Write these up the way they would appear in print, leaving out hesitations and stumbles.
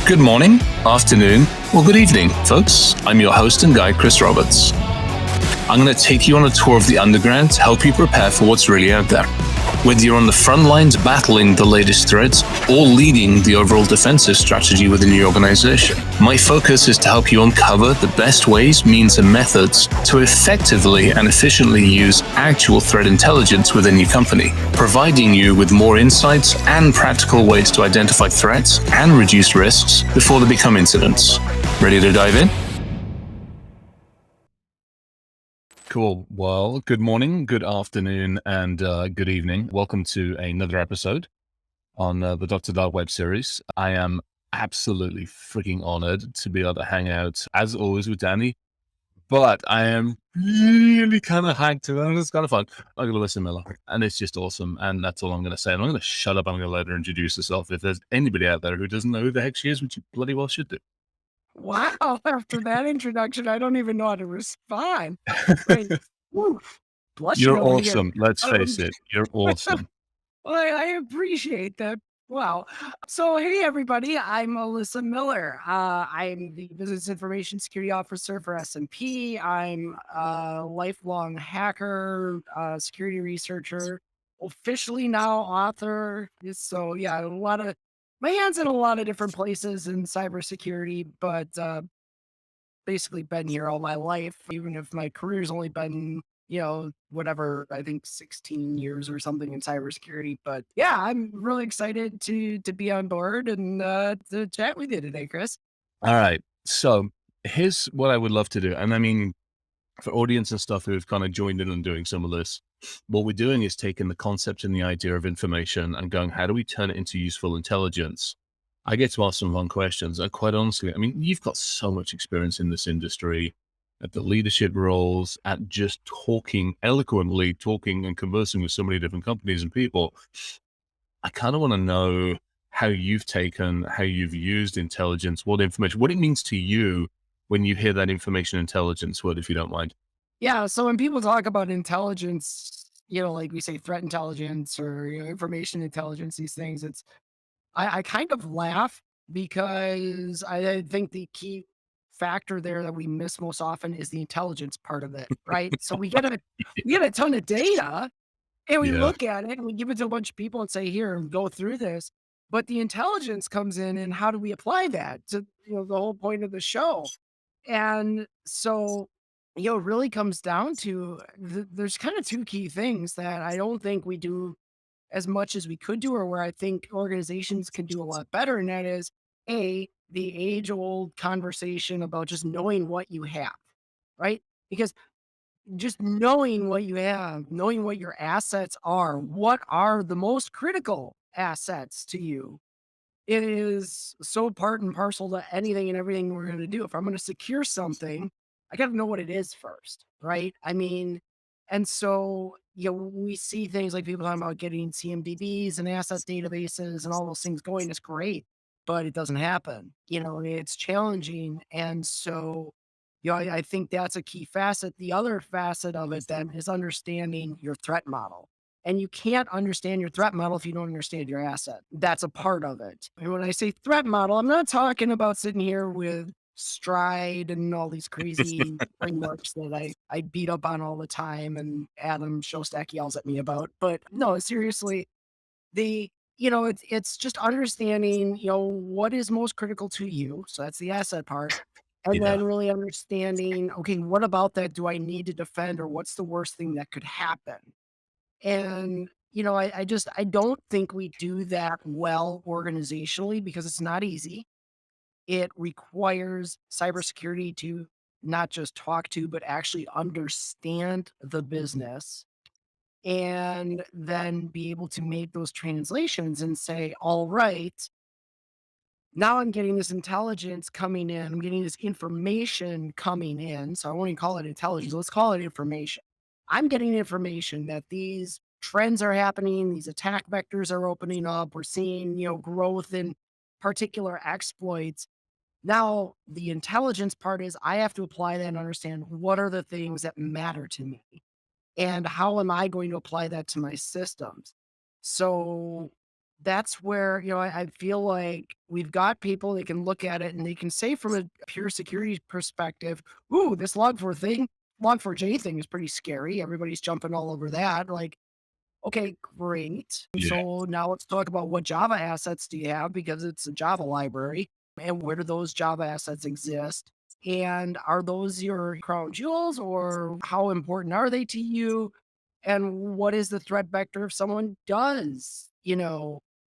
Good morning, afternoon, or good evening, folks. I'm your host and guide, Chris Roberts. I'm going to take you on a tour of the underground to help you prepare for what's really out there. Whether you're on the front lines battling the latest threats or leading the overall defensive strategy within your organization, my focus is to help you uncover the best ways, means, and methods to effectively and efficiently use actual threat intelligence within your company, providing you with more insights and practical ways to identify threats and reduce risks before they become incidents. Ready to dive in? Cool. Well, good morning, good afternoon, and good evening. Welcome to another episode on the Dr. Dart web series. I am absolutely freaking honored to be able to hang out, as always, with Danny, but I am really kind of hyped to it. It's kind of fun. I'm going to Alyssa Miller, and it's just awesome, and that's all I'm going to say. And I'm going to shut up. I'm going to let her introduce herself. If there's anybody out there who doesn't know who the heck she is, which you bloody well should do. Wow, after that introduction, I don't even know how to respond. Right. Woo, blushing You're over here. awesome. Let's face it. You're awesome. Well, I appreciate that. Wow. So, hey, everybody, I'm Alyssa Miller. I'm the Business Information Security Officer for S&P. I'm a lifelong hacker, security researcher, officially now author. So, yeah, my hands in a lot of different places in cybersecurity, but basically been here all my life, even if my career's only been, whatever, I think 16 years or something in cybersecurity. But yeah, I'm really excited to be on board and to chat with you today, Chris. All right. So here's what I would love to do. And I mean, for audience and stuff who've kind of joined in and doing some of this, what we're doing is taking the concept and the idea of information and going, how do we turn it into useful intelligence? I get to ask some fun questions. And quite honestly, I mean, you've got so much experience in this industry at the leadership roles, at just eloquently talking and conversing with so many different companies and people. I kind of want to know how you've used intelligence, what it means to you when you hear that information intelligence word, if you don't mind. Yeah. So when people talk about intelligence, like we say threat intelligence or information intelligence, these things, I kind of laugh because I think the key factor there that we miss most often is the intelligence part of it, right? So we get a ton of data and we Yeah. look at it and we give it to a bunch of people and say, here, go through this. But the intelligence comes in and how do we apply that to the whole point of the show? And so, it really comes down to there's kind of two key things that I don't think we do as much as we could do, or where I think organizations can do a lot better. And that is the age old conversation about just knowing what you have, right? Because just knowing what you have, knowing what your assets are, what are the most critical assets to you, it is so part and parcel to anything and everything we're going to do. If I'm going to secure something, I got to know what it is first, right? I mean, and so, we see things like people talking about getting CMDBs and asset databases and all those things going. It's great, but it doesn't happen. It's challenging. And so, I think that's a key facet. The other facet of it then is understanding your threat model. And you can't understand your threat model if you don't understand your asset. That's a part of it. And when I say threat model, I'm not talking about sitting here with Stride and all these crazy frameworks that I beat up on all the time and Adam Shostak yells at me about. But no, seriously, it's just understanding, what is most critical to you. So that's the asset part. And Yeah. then really understanding, okay, what about that do I need to defend, or what's the worst thing that could happen? And, I don't think we do that well organizationally because it's not easy. It requires cybersecurity to not just talk to, but actually understand the business and then be able to make those translations and say, all right, now I'm getting this intelligence coming in. I'm getting this information coming in. So I won't even call it intelligence. Let's call it information. I'm getting information that these trends are happening. These attack vectors are opening up. We're seeing, growth in particular exploits. Now, the intelligence part is I have to apply that and understand what are the things that matter to me and how am I going to apply that to my systems. So that's where, I feel like we've got people that can look at it and they can say from a pure security perspective, ooh, this log4j thing is pretty scary. Everybody's jumping all over that. Like, okay, great. Yeah. So now let's talk about what Java assets do you have because it's a Java library and where do those Java assets exist? And are those your crown jewels or how important are they to you? And what is the threat vector if someone does,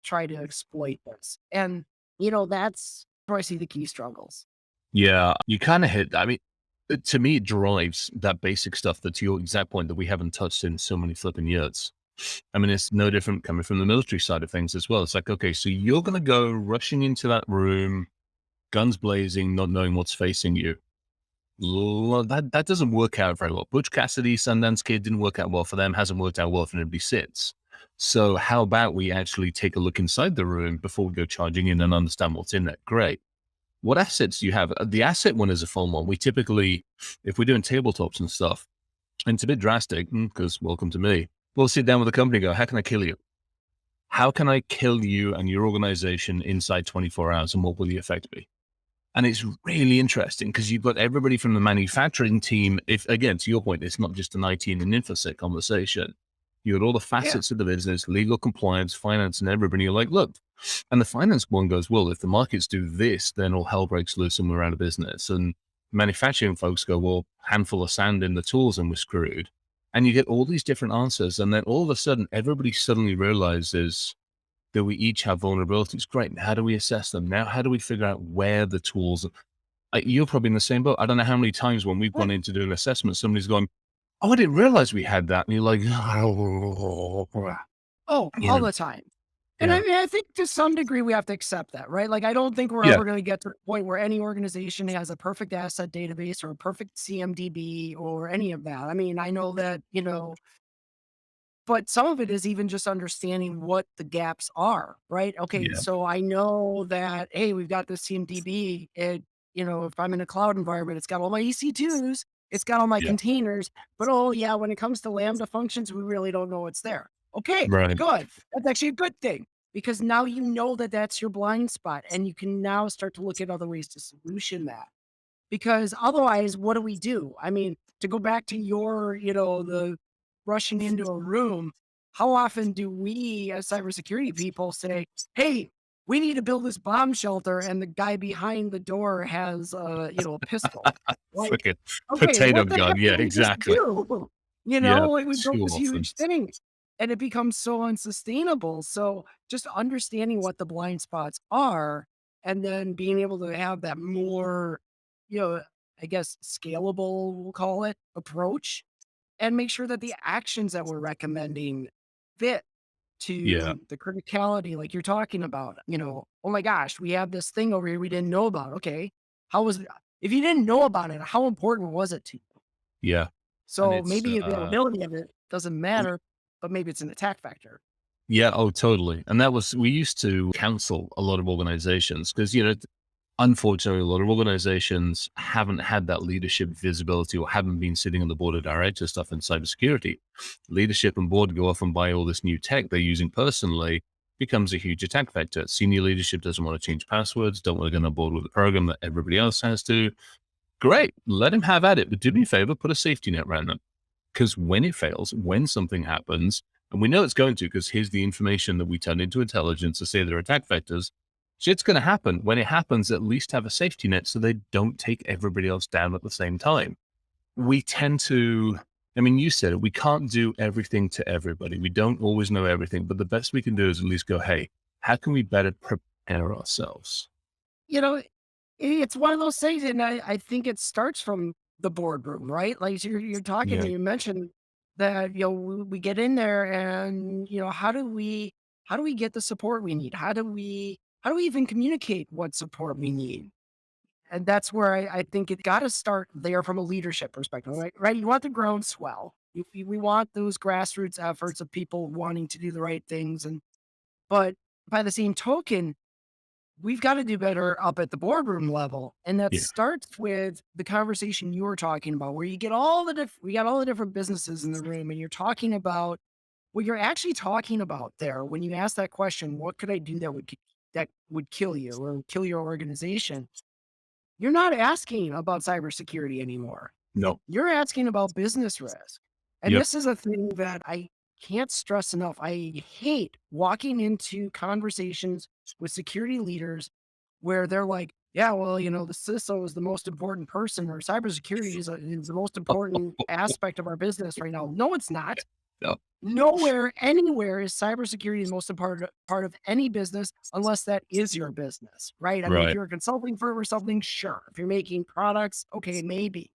try to exploit this? And, that's where I see the key struggles. Yeah, you kind of hit. I mean, to me, it drives that basic stuff that's your exact point that we haven't touched in so many flipping years. I mean, it's no different coming from the military side of things as well. It's like, okay, so you're going to go rushing into that room, guns blazing, not knowing what's facing you. That doesn't work out very well. Butch Cassidy, Sundance Kid didn't work out well for them. Hasn't worked out well for anybody since. So how about we actually take a look inside the room before we go charging in and understand what's in there? Great. What assets do you have? The asset one is a fun one. We typically, if we're doing tabletops and stuff, and it's a bit drastic because welcome to me, we'll sit down with the company and go, how can I kill you? How can I kill you and your organization inside 24 hours? And what will the effect be? And it's really interesting because you've got everybody from the manufacturing team. If again, to your point, it's not just an IT and an infosec conversation. You got all the Yeah. facets of the business, legal, compliance, finance, and everybody. You're like, look, and the finance one goes, well, if the markets do this, then all hell breaks loose and we're out of business. And manufacturing folks go, well, handful of sand in the tools and we're screwed. And you get all these different answers. And then all of a sudden, everybody suddenly realizes that we each have vulnerabilities. Great. How do we assess them? Now, how do we figure out where the tools you're probably in the same boat. I don't know how many times when we've gone in to do an assessment, somebody's gone, oh, I didn't realize we had that. And you're like, Oh, you all know, the time. And I yeah, mean, I think to some degree we have to accept that, right? Like, I don't think we're yeah, ever going to get to the point where any organization has a perfect asset database or a perfect CMDB or any of that. I mean, I know that, but some of it is even just understanding what the gaps are, right? Okay, yeah, so I know that, hey, we've got this CMDB. If I'm in a cloud environment, it's got all my EC2s, it's got all my yeah, containers, but oh yeah, when it comes to Lambda functions, we really don't know what's there. Okay, right. good. That's actually a good thing because now you know that that's your blind spot and you can now start to look at other ways to solution that. Because otherwise, what do we do? I mean, to go back to the rushing into a room, how often do we as cybersecurity people say, hey, we need to build this bomb shelter, and the guy behind the door has a pistol. Like, Freaking okay, potato what the gun. heck did Yeah, we just exactly. do? Yeah, Like we built too this often. huge thing and it becomes so unsustainable. So just understanding what the blind spots are and then being able to have that more, you know, I guess scalable, we'll call it, approach and make sure that the actions that we're recommending fit Yeah, to the criticality like you're talking about. Oh my gosh, we have this thing over here we didn't know about. Okay. How was it? If you didn't know about it, how important was it to you? yeah. And So it's, maybe availability of it doesn't matter, but maybe it's an attack factor. yeah, oh, totally. And that was, we used to counsel a lot of organizations because, unfortunately, a lot of organizations haven't had that leadership visibility or haven't been sitting on the board of directors stuff in cybersecurity. Leadership and board go off and buy all this new tech they're using personally, becomes a huge attack vector. Senior leadership doesn't want to change passwords, don't want to get on board with a program that everybody else has to. Great, let him have at it, but do me a favor, put a safety net around them. Because when it fails, when something happens, and we know it's going to, because here's the information that we turn into intelligence to say they're attack vectors, shit's going to happen. When it happens, at least have a safety net so they don't take everybody else down at the same time. We tend to, I mean, you said it, we can't do everything to everybody. We don't always know everything, but the best we can do is at least go, hey, how can we better prepare ourselves? You know, it's one of those things, and I think it starts from the boardroom, right? Like you're talking, Yeah, and you mentioned that we get in there, and how do we get the support we need? How do we even communicate what support we need? And that's where I think it got to start there from a leadership perspective, right? Right? You want the groundswell. We want those grassroots efforts of people wanting to do the right things, but by the same token, we've got to do better up at the boardroom level. And that yeah, starts with the conversation you were talking about, where you get we got all the different businesses in the room and you're talking about what you're actually talking about there when you ask that question, what could I do that would kill you or kill your organization? You're not asking about cybersecurity anymore. No. You're asking about business risk. And Yep. this is a thing that I can't stress enough. I hate walking into conversations with security leaders where they're like, yeah, well, the CISO is the most important person, or cybersecurity is the most important aspect of our business right now. No, it's not. No. Nowhere, anywhere is cybersecurity the most important part of any business unless that is your business, right? I mean, if Right. you're a consulting firm or something, sure. If you're making products, okay, maybe.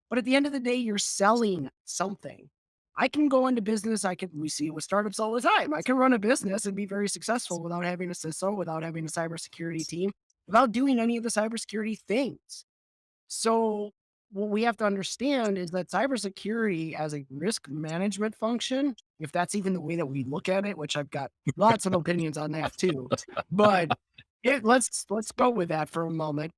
But at the end of the day, you're selling something. I can go into business. We see it with startups all the time. I can run a business and be very successful without having a CISO, without having a cybersecurity team, without doing any of the cybersecurity things. So what we have to understand is that cybersecurity as a risk management function, if that's even the way that we look at it, which I've got lots of opinions on that too, but let's go with that for a moment.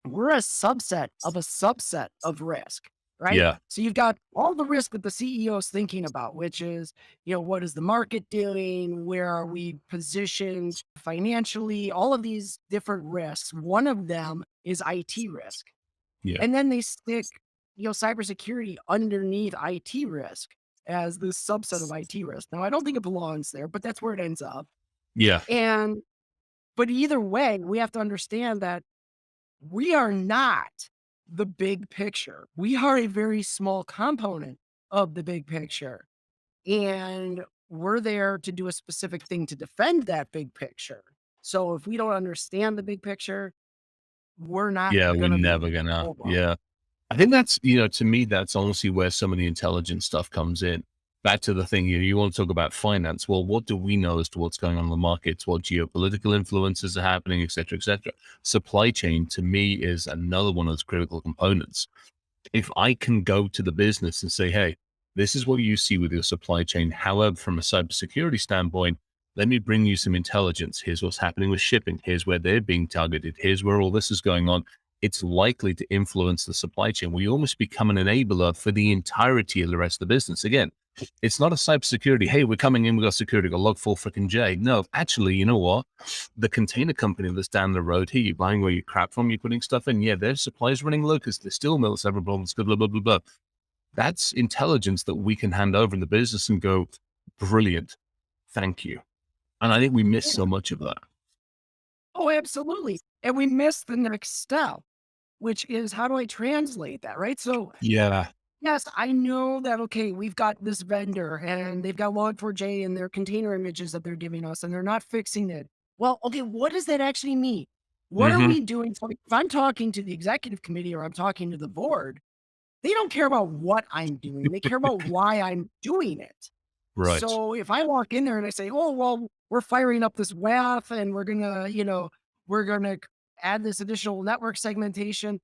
We're a subset of risk, right? Yeah. So you've got all the risk that the CEO is thinking about, which is, what is the market doing? Where are we positioned financially? All of these different risks. One of them is IT risk. Yeah. And then they stick, cybersecurity underneath IT risk as this subset of IT risk. Now, I don't think it belongs there, but that's where it ends up. Yeah. And, but either way, we have to understand that we are not the big picture. We are a very small component of the big picture. And we're there to do a specific thing to defend that big picture. So if we don't understand the big picture, we're not Yeah. We're going to be never gonna. able. Yeah. I think that's, to me, that's honestly where some of the intelligence stuff comes in. Back to the thing, you want to talk about finance. Well, what do we know as to what's going on in the markets? What geopolitical influences are happening, et cetera, et cetera. Supply chain to me is another one of those critical components. If I can go to the business and say, hey, this is what you see with your supply chain. However, from a cybersecurity standpoint, let me bring you some intelligence. Here's what's happening with shipping. Here's where they're being targeted. Here's where all this is going on. It's likely to influence the supply chain. We almost become an enabler for the entirety of the rest of the business. Again, it's not a cybersecurity. Hey, we're coming in, we got security, got log 4 freaking J. No, actually, you know what? The container company that's down the road here, you're buying where you crap from, you're putting stuff in. Yeah, their supply's running low because the steel mills have problems, blah, blah, blah, blah, blah. That's intelligence that we can hand over in the business and go, brilliant. Thank you. And I think we miss so much of that. Oh, absolutely. And we missed the next step, which is how do I translate that, right? So, Yeah. yes, I know that, okay, we've got this vendor and they've got Log4j and their container images that they're giving us and they're not fixing it. Well, okay, what does that actually mean? What are Hmm. we doing? So if I'm talking to the executive committee or I'm talking to the board, they don't care about what I'm doing. They care about why I'm doing it. Right. So if I walk in there and I say, "Oh, well, we're firing up this WAF and we're gonna add this additional network segmentation,"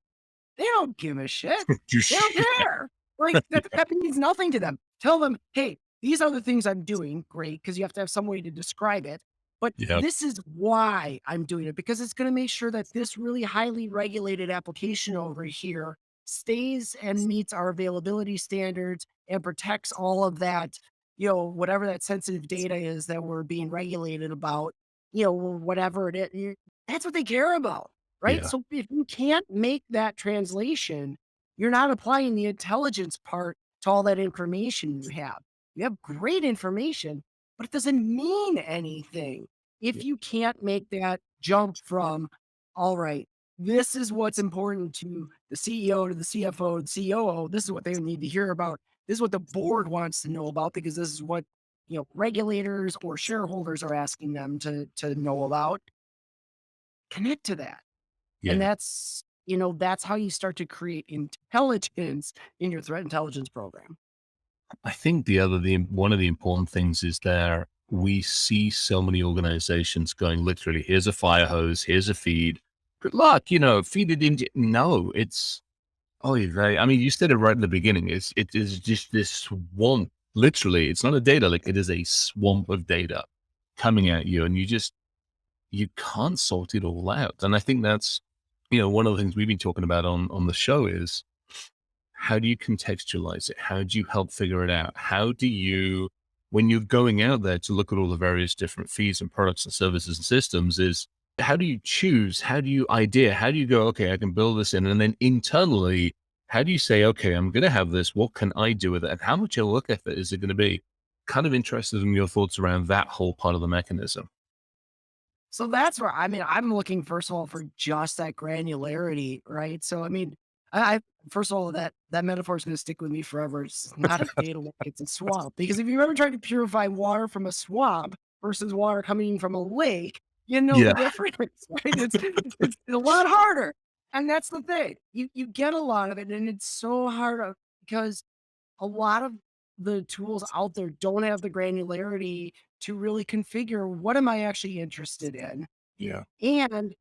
they don't give a shit. They don't care. Like that means nothing to them. Tell them, "Hey, these are the things I'm doing." Great, because you have to have some way to describe it. But Yeah. this is why I'm doing it because it's going to make sure that this really highly regulated application over here stays and meets our availability standards and protects all of that, whatever that sensitive data is that we're being regulated about, whatever it is. That's what they care about. Right? Yeah. So if you can't make that translation, you're not applying the intelligence part to all that information you have. You have great information, but it doesn't mean anything if you can't make that jump from, all right, this is what's important to the CEO, to the CFO, to the COO. This is what they need to hear about. This is what the board wants to know about because this is what regulators or shareholders are asking them to know about. Connect to that. And Yeah. that's how you start to create intelligence in your threat intelligence program. I think one of the important things is there we see so many organizations going literally, here's a fire hose, here's a feed. Good luck, feed it into. No, it's I mean, you said it right at the beginning. It is just this swamp. Literally, it's not a data lake. It is a swamp of data coming at you, and you can't sort it all out. And I think that's one of the things we've been talking about on the show is how do you contextualize it? How do you help figure it out? How do you when you're going out there to look at all the various different feeds and products and services and systems is how do you choose? How do you idea? How do you go, okay, I can build this in? And then internally, how do you say, okay, I'm going to have this. What can I do with it? And how much a work effort is it going to be? Kind of interested in your thoughts around that whole part of the mechanism. So that's where I mean, I'm looking first of all for just that granularity, right? So I mean, I first of all that metaphor is going to stick with me forever. It's not a data lake; it's a swamp. Because if you ever tried to purify water from a swamp versus water coming from a lake, you know the Yeah. difference, right? It's a lot harder, and that's the thing. You get a lot of it, and it's so hard because a lot of the tools out there don't have the granularity to really configure what am I actually interested in? Yeah. And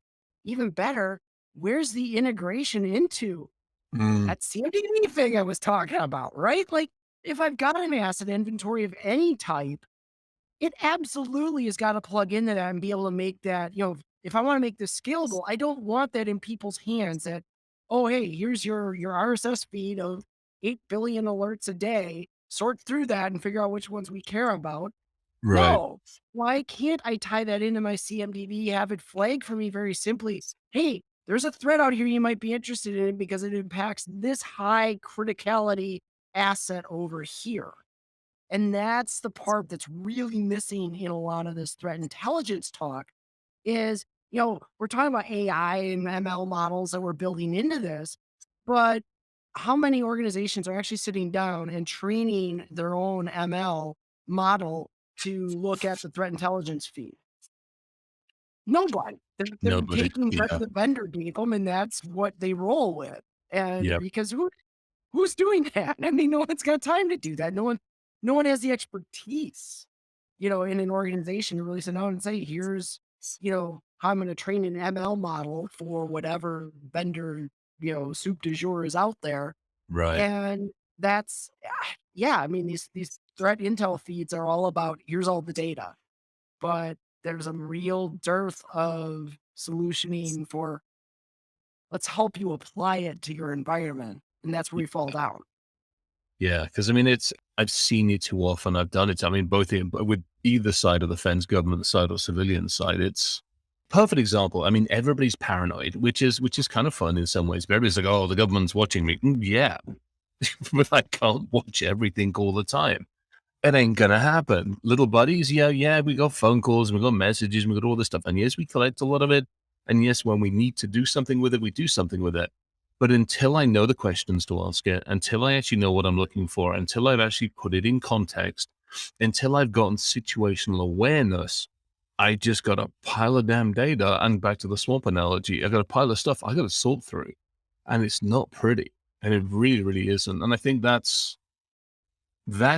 even better, where's the integration into Mm, that CMDB thing I was talking about, right? Like if I've got an asset inventory of any type, it absolutely has got to plug into that and be able to make that, if I want to make this scalable, I don't want that in people's hands that, oh, hey, here's your RSS feed of 8 billion alerts a day. Sort through that and figure out which ones we care about. right. No. Why can't I tie that into my CMDB, have it flag for me very simply? Hey, there's a threat out here you might be interested in because it impacts this high criticality asset over here. And that's the part that's really missing in a lot of this threat intelligence talk is, we're talking about AI and ML models that we're building into this, but how many organizations are actually sitting down and training their own ML model to look at the threat intelligence feed? Nobody. They're Nobody. taking whatever Yeah. the vendor gave them, and that's what they roll with. And Yeah. because who's doing that? I mean, no one's got time to do that. No one has the expertise, in an organization to really sit down and say, here's, how I'm going to train an ML model for whatever vendor, soup du jour is out there. Right. And that's, yeah, I mean, these threat intel feeds are all about here's all the data, but there's a real dearth of solutioning for let's help you apply it to your environment. And that's where we fall down. Yeah, because I mean, I've seen it too often. I've done it. I mean, both with either side of the fence, government side or civilian side. It's perfect example. I mean, everybody's paranoid, which is kind of fun in some ways. But everybody's like, "Oh, the government's watching me." Yeah, but I can't watch everything all the time. It ain't gonna happen. Little buddies, yeah, yeah, we got phone calls, we got messages, we got all this stuff. And yes, we collect a lot of it. And yes, when we need to do something with it, we do something with it. But until I know the questions to ask it, until I actually know what I'm looking for, until I've actually put it in context, until I've gotten situational awareness, I just got a pile of damn data. And back to the swamp analogy, I got a pile of stuff I got to sort through. And it's not pretty. And it really, really isn't. And I think that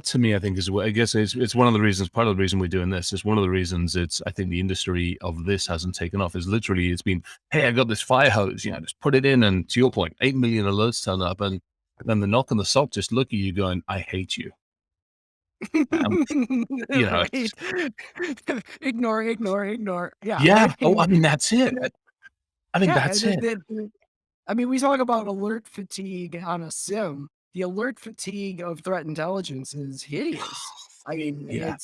to me, I think is what I guess it's one of the reasons, part of the reason we're doing this is one of the reasons I think the industry of this hasn't taken off is literally it's been, hey, I got this fire hose, just put it in. And to your point, 8 million alerts turn up and then the knock on the sock just look at you going, I hate you. Um, Right. Ignore, ignore, ignore. Yeah. yeah. I Oh, I mean, mean, that's it. and I think yeah. that's it. I mean, we talk about alert fatigue on a sim. The alert fatigue of threat intelligence is hideous. I mean, Yeah.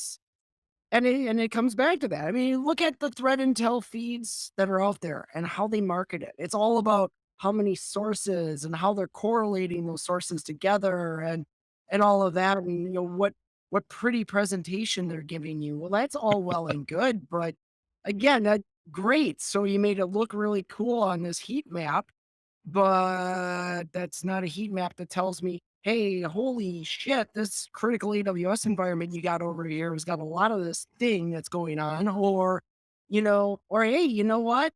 and it comes back to that. I mean, look at the threat intel feeds that are out there and how they market it. It's all about how many sources and how they're correlating those sources together and all of that and what pretty presentation they're giving you. Well, that's all well and good, but again, that great. So you made it look really cool on this heat map, but that's not a heat map that tells me, hey, holy shit, this critical AWS environment you got over here has got a lot of this thing that's going on. Or, or hey, you know what?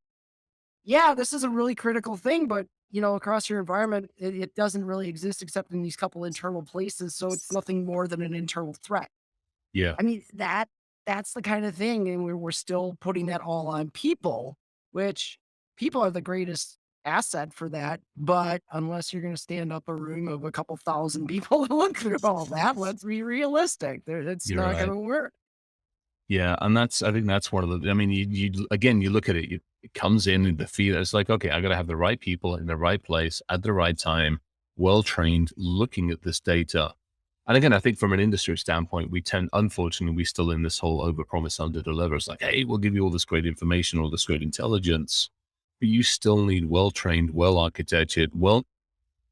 Yeah, this is a really critical thing, but across your environment, it doesn't really exist except in these couple internal places. So it's nothing more than an internal threat. Yeah. I mean, that's the kind of thing, and we're still putting that all on people, which people are the greatest asset for that. But unless you're going to stand up a room of a couple thousand people to look through all that, let's be realistic. It's You're not going right. to work. Yeah, and I think that's one of the, I mean, you again, you look at it, it comes in the feed. It's like, okay, I got to have the right people in the right place at the right time, well trained, looking at this data. And again, I think from an industry standpoint, unfortunately, we still in this whole overpromise, underdeliver. It's like, hey, we'll give you all this great information, all this great intelligence, but you still need well-trained, well-architected,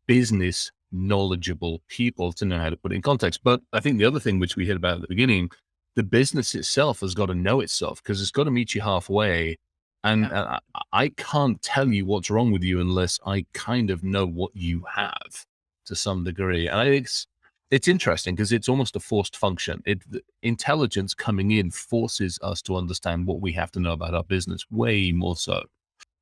business knowledgeable people to know how to put it in context. But I think the other thing which we hit about at the beginning, the business itself has got to know itself because it's got to meet you halfway. And Yeah. I can't tell you what's wrong with you unless I kind of know what you have to some degree. And I think it's interesting because it's almost a forced function. The intelligence coming in forces us to understand what we have to know about our business way more so.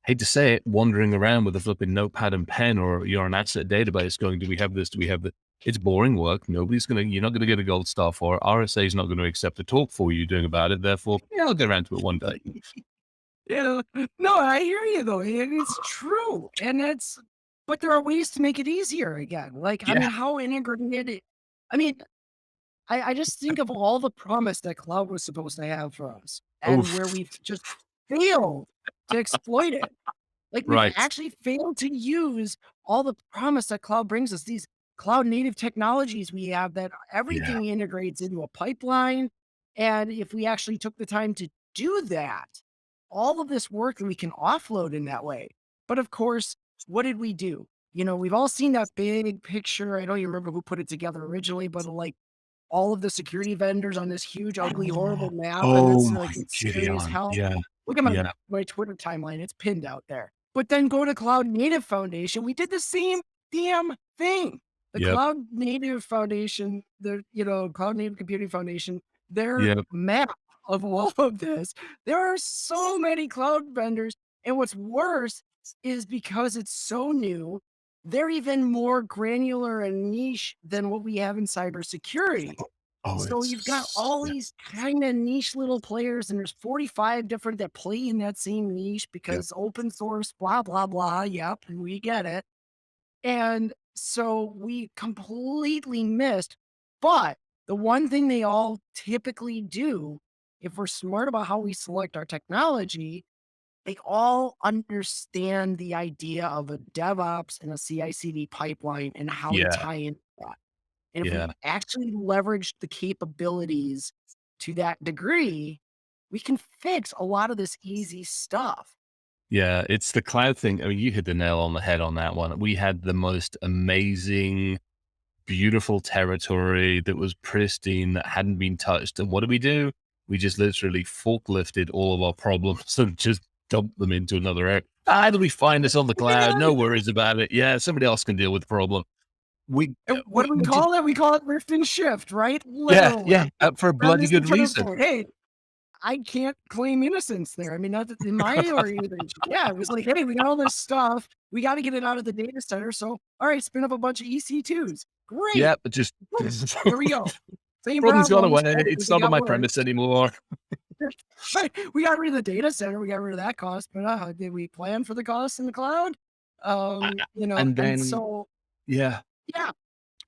Hate to say it, wandering around with a flipping notepad and pen, or you're an asset database going, do we have this? Do we have that? It's boring work. You're not going to get a gold star for it. RSA is not going to accept a talk for you doing about it. Therefore, yeah, I'll get around to it one day. Yeah. No, I hear you though. It's true. And but there are ways to make it easier again. Like, I Yeah. mean, how integrated, I mean, I just think of all the promise that cloud was supposed to have for us Oh, and where we've just failed to exploit it. Like, we've right. actually failed to use all the promise that cloud brings us, these cloud native technologies we have that Yeah. everything integrates into a pipeline. And if we actually took the time to do that, all of this work that we can offload in that way. But of course, what did we do? We've all seen that big picture. I don't even remember who put it together originally, but like all of the security vendors on this huge, ugly, horrible map, and Oh it's like, my it's giddy scary as on. hell. Yeah. Look at Yeah. my Twitter timeline, it's pinned out there. But then go to Cloud Native Foundation, we did the same damn thing. The Yep. Cloud Native Foundation, Cloud Native Computing Foundation, their Yep. map of all of this, there are so many cloud vendors, and what's worse is because it's so new, they're even more granular and niche than what we have in cybersecurity. Oh, So you've got it's all yeah. these kind of niche little players, and there's 45 different that play in that same niche Yep. because open source, blah, blah, blah. Yep, we get it. And so we completely missed. But the one thing they all typically do, if we're smart about how we select our technology, they all understand the idea of a DevOps and a CI/CD pipeline and how to Yeah. tie in that. And if we Yeah. actually leverage the capabilities to that degree, we can fix a lot of this easy stuff. Yeah. It's the cloud thing. I mean, you hit the nail on the head on that one. We had the most amazing beautiful territory that was pristine, that hadn't been touched. And what did we do? We just literally forklifted all of our problems and just dumped them into another area. Ah, it'll be fine. It's on the cloud. Man, No worries about it. Yeah, somebody else can deal with the problem. We, and what do we we did, call it? We call it lift and shift, right? yeah, yeah, Literally. for a Grab bloody this good reason. territory. Hey, I can't claim innocence there. I mean, not that in my organization. Yeah, it was like, hey, we got all this stuff. We got to get it out of the data center. So, all right, spin up a bunch of EC2s. Great. Yeah, but just Boom. There we go. Same problem's gone away. problems. Hopefully It's they not on got my worse. premise anymore. Right. We got rid of the data center, we got rid of that cost, but, did we plan for the costs in the cloud? I- And And then, so yeah, yeah,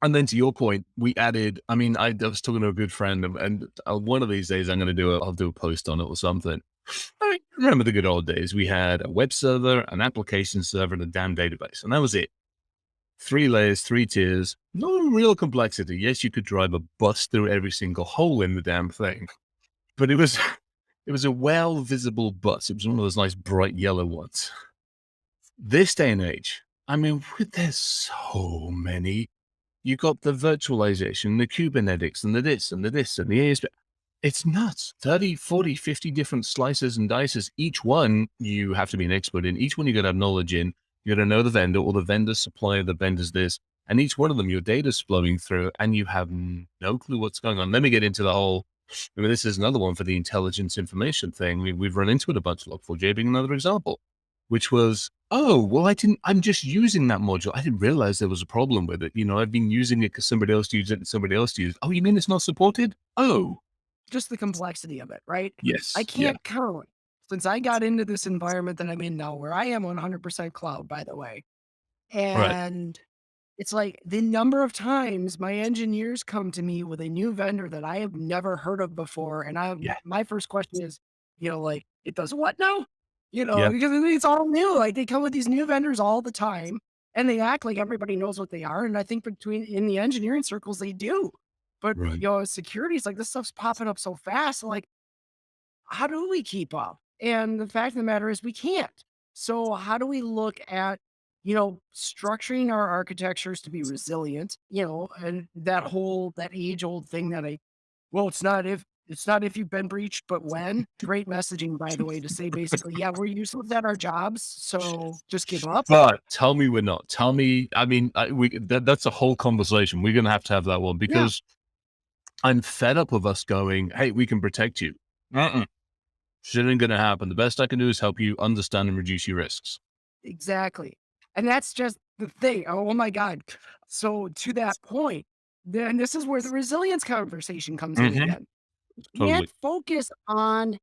and then to your point, we added, I mean, I was talking to a good friend and one of these days I'll do a post on it or something. I remember the good old days. We had a web server, an application server, and a damn database. And that was it. 3 layers, 3 tiers, no real complexity. Yes, you could drive a bus through every single hole in the damn thing, but it was a well visible bus. It was one of those nice bright yellow ones. This day and age, I mean, there's so many. You got the virtualization, the Kubernetics, and the this and the this and the ASP. It's nuts. 30, 40, 50 different slices and dices. Each one you have to be an expert in. Each one you got to have knowledge in. You got to know the vendor or the vendor supplier, the vendor's this. And each one of them, your data's flowing through and you have no clue what's going on. Let me get into the whole, I mean, this is another one for the intelligence information thing. We've run into it a bunch. Log4j being another example, which was, oh, well, I'm just using that module. I didn't realize there was a problem with it. I've been using it because somebody else used it and somebody else used it. Oh, you mean it's not supported? Oh, just the complexity of it, right? I yes. Yeah. can't count since I got into this environment that I'm in now, where I am 100% cloud, by the way, Right. and it's like the number of times my engineers come to me with a new vendor that I have never heard of before, and Yeah. my first question is, like, "It does what now?" Yeah. Because it's all new, like, they come with these new vendors all the time, and they act like everybody knows what they are, and I think in the engineering circles, they do. But, Right. security is like, this stuff's popping up so fast, like, how do we keep up? And the fact of the matter is we can't. So how do we look at, structuring our architectures to be resilient, and that age old thing that well, it's not if you've been breached, but when. Great messaging, by the way, to say basically, yeah, we're useless at our jobs, so just give up. But tell me we're not. Tell me, I mean, that's a whole conversation. We're going to have that one Yeah, because I'm fed up of us going, hey, we can protect you. Uh-uh. Shit ain't going to happen. The best I can do is help you understand and reduce your risks. exactly. And that's just the thing. Oh my God. So to that point, then this is where the resilience conversation comes in Hmm. again. Can't Totally. focus on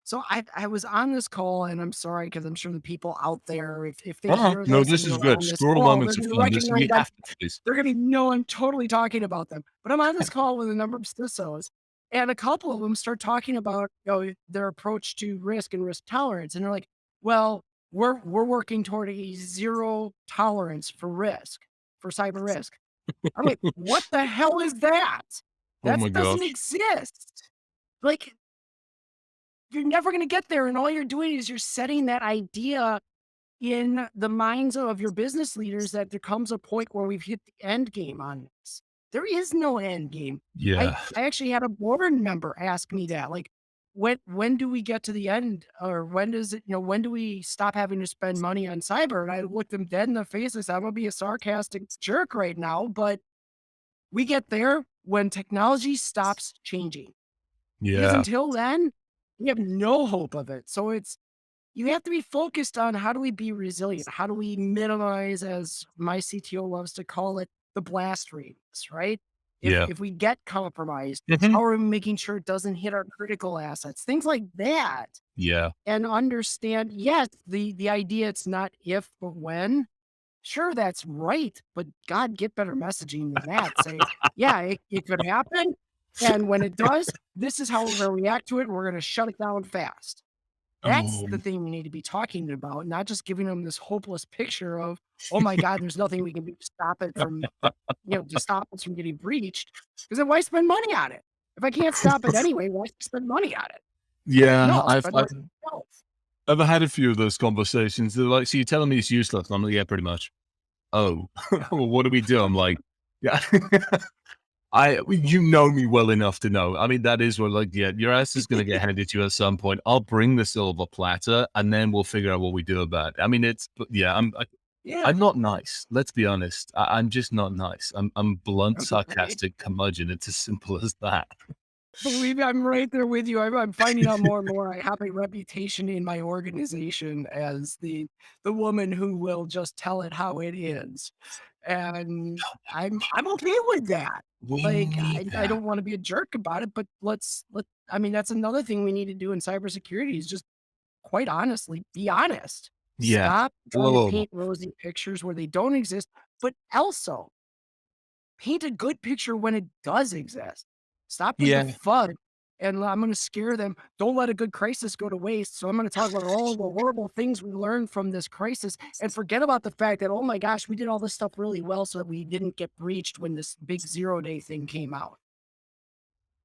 so I was on this call, and I'm sorry because I'm sure the people out there, if they Uh-uh. hear No, this this and is they're good. on this Squirrel call, they're moments of gonna fun. This recognize we that have to do this. they're gonna know I'm totally talking about them. But I'm on this call with a number of CISOs, and a couple of them start talking about, their approach to risk and risk tolerance, and they're like, "Well, we're working toward a zero tolerance for risk, for cyber risk." I'm like, "What the hell is that? Oh That my doesn't gosh. exist." Like, you're never gonna get there, and all you're doing is you're setting that idea in the minds of your business leaders that there comes a point where we've hit the end game on this. There is no end game. I Yeah. I actually had a board member ask me that, like, when do we get to the end, or when does it, when do we stop having to spend money on cyber? And I looked them dead in the face and said, I'm gonna be a sarcastic jerk right now, but we get there when technology stops changing. Because Yeah. until then, we have no hope of it. So you have to be focused on how do we be resilient? How do we minimize, as my CTO loves to call it, the blast radius, right? If Yeah. if we get compromised, Hmm. how are we making sure it doesn't hit our critical assets? Things like that. Yeah. And understand, yes, the idea it's not if but when. Sure, that's right. But God, get better messaging than that. Say, yeah, it could happen. And when it does, this is how we're gonna react to it. And we're gonna shut it down fast. That's Oh, the thing we need to be talking about, not just giving them this hopeless picture of, "Oh my god, there's nothing we can do to stop it from, to stop us from getting breached." Because then why spend money on it? If I can't stop it anyway, why spend money on it? yeah. No, spend money on yourself. I've had a few of those conversations. They're like, "So you're telling me it's useless?" I'm like, "Yeah, pretty much." "Oh, well, what do we do?" I'm like, "Yeah." You know me well enough to know. I mean, that is what, like, yeah, your ass is gonna get handed to you at some point. I'll bring the silver platter, and then we'll figure out what we do about it. I mean, but yeah, Yeah. I'm not nice. Let's be honest. I'm just not nice. I'm blunt, Right. sarcastic curmudgeon. It's as simple as that. Believe me, I'm right there with you. I'm finding out more and more I have a reputation in my organization as the woman who will just tell it how it is. And I'm okay with that. We Like, need I that. don't wanna be a jerk about it, but I mean, that's another thing we need to do in cybersecurity is just, quite honestly, be honest. Yeah. Stop trying to Whoa. paint rosy pictures where they don't exist, but also paint a good picture when it does exist. Stop with the Yeah. FUD, and I'm gonna scare them. Don't let a good crisis go to waste. So I'm gonna talk about all the horrible things we learned from this crisis and forget about the fact that, oh my gosh, we did all this stuff really well so that we didn't get breached when this big zero-day thing came out.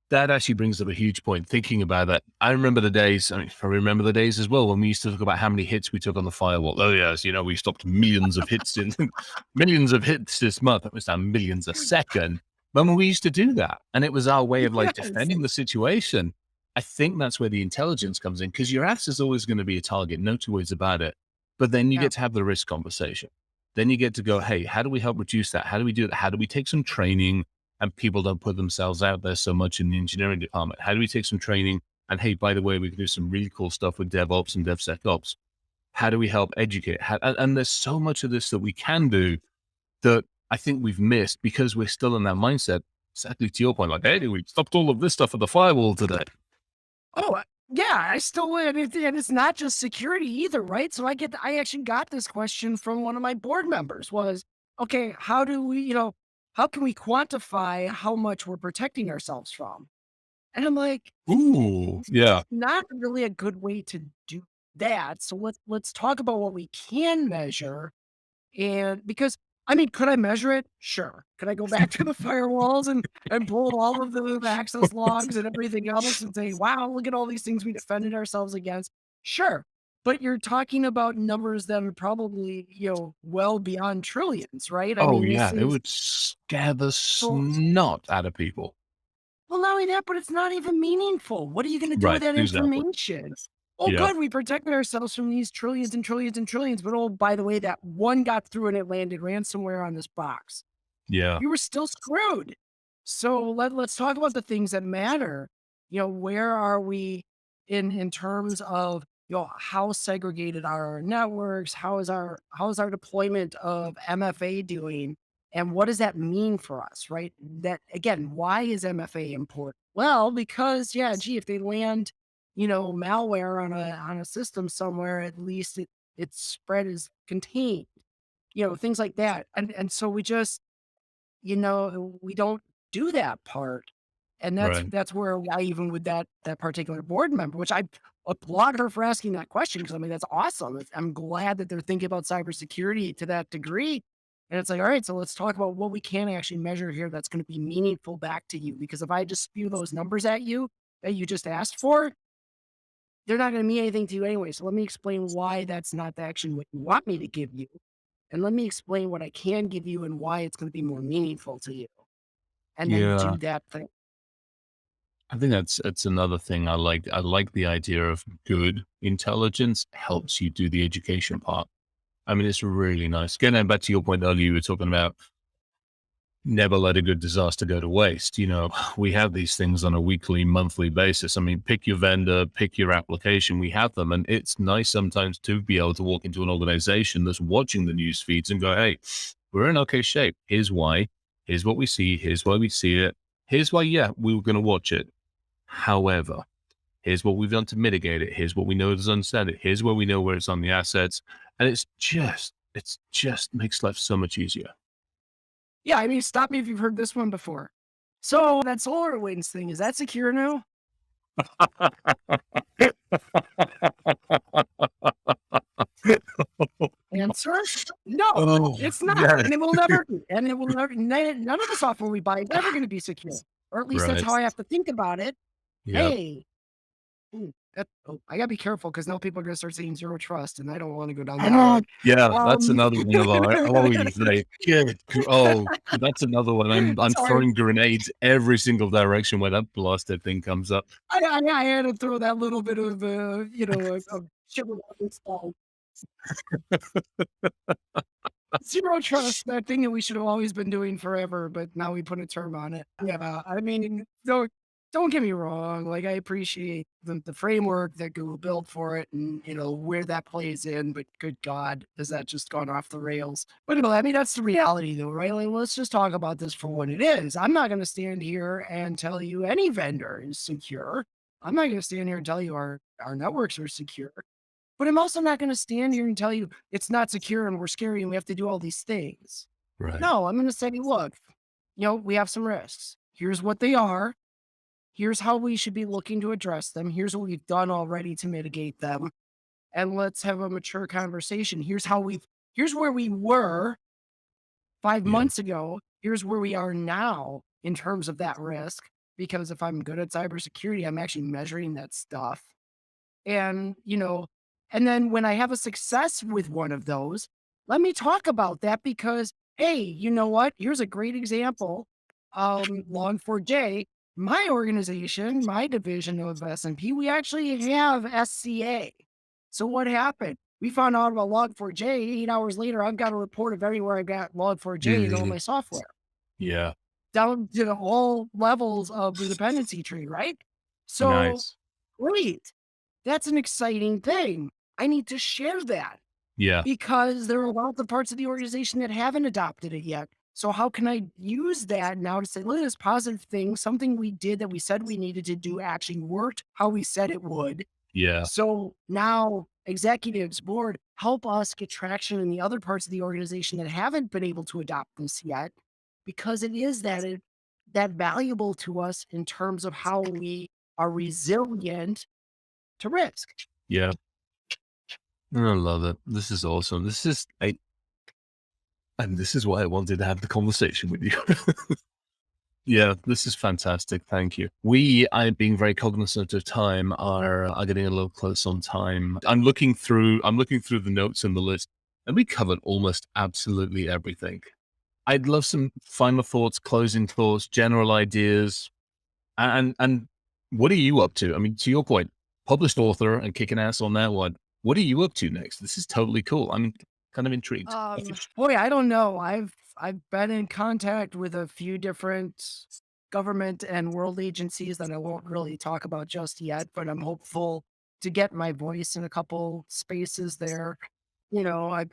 That actually brings up a huge point. Thinking about that, I remember the days. I mean, I remember the days as well when we used to talk about how many hits we took on the firewall. Oh yes, we stopped millions of hits in millions of hits this month. That was down millions a second. When we used to do that, and it was our way of like Yes. defending the situation. I think that's where the intelligence comes in because your ass is always going to be a target, no two ways about it. But then you Yeah. get to have the risk conversation. Then you get to go, hey, how do we help reduce that? How do we do that? How do we take some training? And people don't put themselves out there so much in the engineering department. How do we take some training? And hey, by the way, we can do some really cool stuff with DevOps and DevSecOps. How do we help educate? And there's so much of this that we can do that I think we've missed because we're still in that mindset. Exactly to your point, like, hey, we stopped all of this stuff at the firewall today. Oh, yeah, I still and it's not just security either, right? So I actually got this question from one of my board members was, okay, how do we, how can we quantify how much we're protecting ourselves from? And I'm like, Ooh, yeah, it's not really a good way to do that. So let's talk about what we can measure. And because I mean, could I measure it? Sure. Could I go back to the firewalls and pull all of the access logs and everything else and say, wow, look at all these things we defended ourselves against? Sure. But you're talking about numbers that are probably, well beyond trillions, right? I Oh mean, this yeah, it is would scare the so snot out of people. well, not only that, but it's not even meaningful. What are you going to do with Right, that exactly. information? Oh, Yeah, good, we protected ourselves from these trillions and trillions and trillions. But oh, by the way, that one got through and it landed ransomware on this box. yeah, You were still screwed. So let's talk about the things that matter. Where are we in terms of how segregated are our networks? How is our deployment of MFA doing? And what does that mean for us, right? That again, why is MFA important? Well, because yeah, gee, if they land, malware on a system somewhere, at least its spread is contained, things like that. And so we don't do that part. And that's right. that's where I even with that particular board member, which I applaud her for asking that question because I mean that's awesome. I'm glad that they're thinking about cybersecurity to that degree. And it's like, all right, so let's talk about what we can actually measure here that's going to be meaningful back to you. Because if I just spew those numbers at you that you just asked for, they're not going to mean anything to you anyway. So let me explain why that's not actually what you want me to give you. And let me explain what I can give you and why it's going to be more meaningful to you and then Yeah, do that thing. I think that's another thing I like. I like the idea of good intelligence helps you do the education part. I mean, it's really nice. Getting back to your point earlier, you were talking about never let a good disaster go to waste. We have these things on a weekly, monthly basis. I mean, pick your vendor, pick your application. We have them. And it's nice sometimes to be able to walk into an organization that's watching the news feeds and go, hey, we're in okay shape. Here's why. Here's what we see. Here's why we see it. Here's why, yeah, we were going to watch it. However, here's what we've done to mitigate it. Here's what we know is unsaid. Here's where we know where it's on the assets. And it's just makes life so much easier. Yeah, I mean, stop me if you've heard this one before. So that SolarWinds thing, is that secure now? Answer? No, Oh, it's not. yes. And it will never be. And it will never, none of the software we buy is ever going to be secure. Or at least that's Right. how I have to think about it. Yep. Hey, I gotta be careful because now people are gonna start saying zero trust, and I don't want to go down that road. Yeah, that's Um, another one of our always like, that's another one. I'm sorry, throwing grenades every single direction where that blasted thing comes up. I had to throw that little bit of, of shit with zero trust, that thing that we should have always been doing forever, but now we put a term on it. Yeah, I mean, don't get me wrong. Like I appreciate the framework that Google built for it, and where that plays in. But good God, has that just gone off the rails? But I mean, that's the reality, though, right? Like, let's just talk about this for what it is. I'm not going to stand here and tell you any vendor is secure. I'm not going to stand here and tell you our networks are secure. But I'm also not gonna stand here and tell you it's not secure and we're scary and we have to do all these things. Right. No, I'm gonna say, look, we have some risks. Here's what they are. Here's how we should be looking to address them. Here's what we've done already to mitigate them. And let's have a mature conversation. Here's where we were five Yeah. months ago. Here's where we are now in terms of that risk. Because if I'm good at cybersecurity, I'm actually measuring that stuff. And, and then when I have a success with one of those, let me talk about that because, hey, you know what? Here's a great example. Log4j, my organization, my division of S&P, we actually have SCA. So what happened? We found out about Log4j. 8 hours later, I've got a report of everywhere I got Log4j in all Mhm. my software, Yeah. down to all levels of the dependency tree, right? So Nice. great. That's an exciting thing. I need to share that Yeah. because there are lots of parts of the organization that haven't adopted it yet. So how can I use that now to say, look at this positive thing, something we did that we said we needed to do actually worked how we said it would. Yeah. So now executives, board, help us get traction in the other parts of the organization that haven't been able to adopt this yet, because it is that valuable to us in terms of how we are resilient to risk. Yeah. I love it. This is awesome. And this is why I wanted to have the conversation with you. Yeah, this is fantastic. Thank you. I being very cognizant of time, are getting a little close on time. I'm looking through the notes and the list, and we covered almost absolutely everything. I'd love some final thoughts, closing thoughts, general ideas, and what are you up to? I mean, to your point, published author and kicking ass on that one. What are you up to next? This is totally cool. I'm kind of intrigued. Boy, I don't know. I've been in contact with a few different government and world agencies that I won't really talk about just yet, but I'm hopeful to get my voice in a couple spaces there. You know,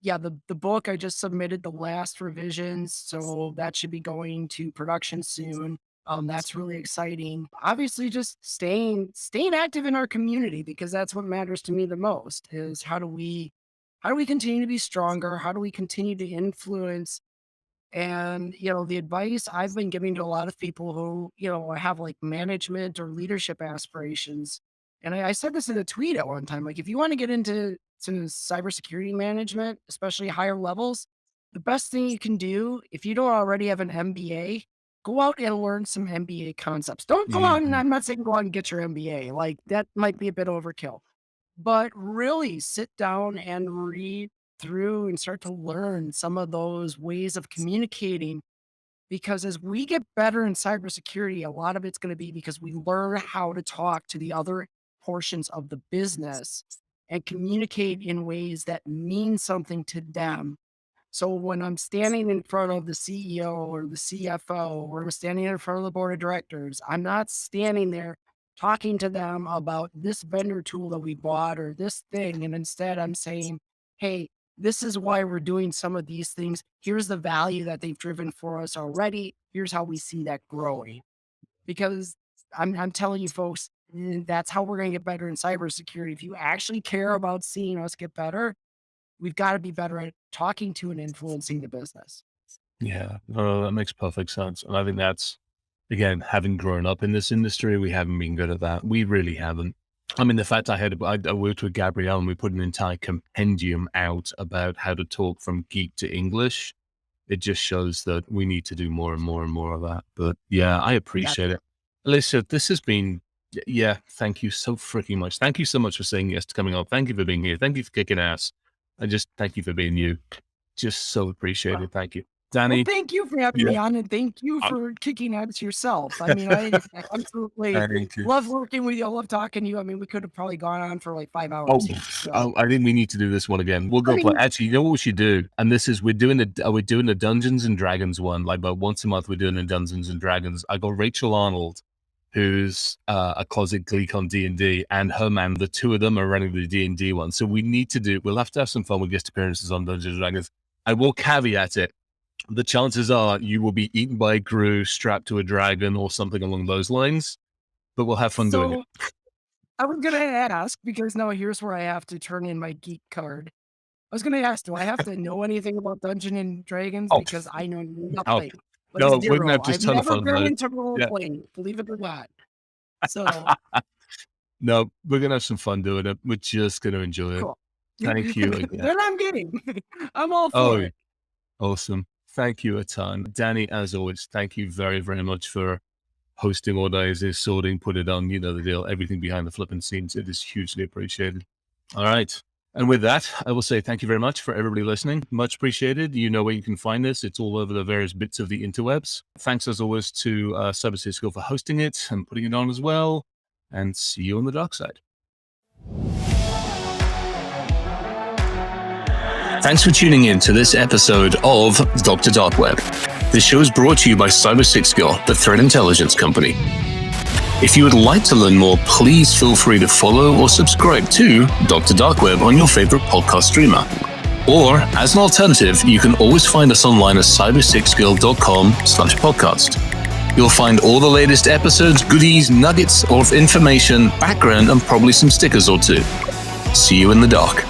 yeah, the book I just submitted the last revisions, so that should be going to production soon. That's really exciting. Obviously, just staying active in our community because that's what matters to me the most. Is how do we continue to be stronger? How do we continue to influence? And, the advice I've been giving to a lot of people who, have like management or leadership aspirations. And I said this in a tweet at one time, like if you want to get into cybersecurity management, especially higher levels, the best thing you can do if you don't already have an MBA, go out and learn some MBA concepts. Don't go out and Mhm. I'm not saying go out and get your MBA. Like that might be a bit overkill, but really sit down and read through and start to learn some of those ways of communicating. Because as we get better in cybersecurity, a lot of it's going to be because we learn how to talk to the other portions of the business and communicate in ways that mean something to them. So when I'm standing in front of the CEO or the CFO, or I'm standing in front of the board of directors, I'm not standing there talking to them about this vendor tool that we bought or this thing. And instead I'm saying, hey, this is why we're doing some of these things. Here's the value that they've driven for us already. Here's how we see that growing. Because I'm telling you folks, that's how we're going to get better in cybersecurity. If you actually care about seeing us get better, we've got to be better at talking to and influencing the business. Yeah, no, that makes perfect sense. And I think that's, again, having grown up in this industry, we haven't been good at that. We really haven't. I mean, the fact I worked with Gabrielle and we put an entire compendium out about how to talk from geek to English. It just shows that we need to do more and more and more of that. But yeah, I appreciate it. Alyssa, this has been, yeah, thank you so freaking much. Thank you so much for saying yes to coming on. Thank you for being here. Thank you for kicking ass. And just thank you for being you. Just so appreciated. Thank you. Well, Danny, thank you for having yeah, me on, and thank you um, for kicking ass yourself. I mean, I absolutely thank you. love working with you. I love talking to you. I mean, we could have probably gone on for like 5 Oh, hours here. So, I think we need to do this one again. We'll I go play. mean, Actually, you know what we should do? And this is we're doing the Dungeons and Dragons one. Like about once a month, we're doing the Dungeons and Dragons. I got Rachel Arnold, who's a closet geek on D&D, and her man. The two of them are running the D&D one. So we need to do. We'll have to have some fun with guest appearances on Dungeons and Dragons. I will caveat it. The chances are you will be eaten by a Gru, strapped to a dragon, or something along those lines. But we'll have fun doing it. so I was gonna ask because now here's where I have to turn in my geek card. I was gonna ask, do I have to know anything about Dungeons and Dragons? Oh, Because I know oh nothing, like no, we're gonna zero. have I've just a ton of never fun been about it. into role Yeah. playing, believe it or not. So No, we're gonna have some fun doing it. We're just gonna enjoy it. cool. Thank you again. Then I'm getting. I'm all Oh, for it. awesome. Thank you a ton. Danny, as always, thank you very, very much for hosting all days, sorting, put it on, you know the deal, everything behind the flipping scenes. It is hugely appreciated. All right. And with that, I will say thank you very much for everybody listening. Much appreciated. You know where you can find this. It's all over the various bits of the interwebs. Thanks as always to Cybersecurity for hosting it and putting it on as well. And see you on the dark side. Thanks for tuning in to this episode of Dr. Dark Web. This show is brought to you by Cybersecurity, the threat intelligence company. If you would like to learn more, please feel free to follow or subscribe to Dr. Dark Web on your favorite podcast streamer. Or, as an alternative, you can always find us online at cybersecurity.com/podcast. You'll find all the latest episodes, goodies, nuggets of information, background, and probably some stickers or two. See you in the dark.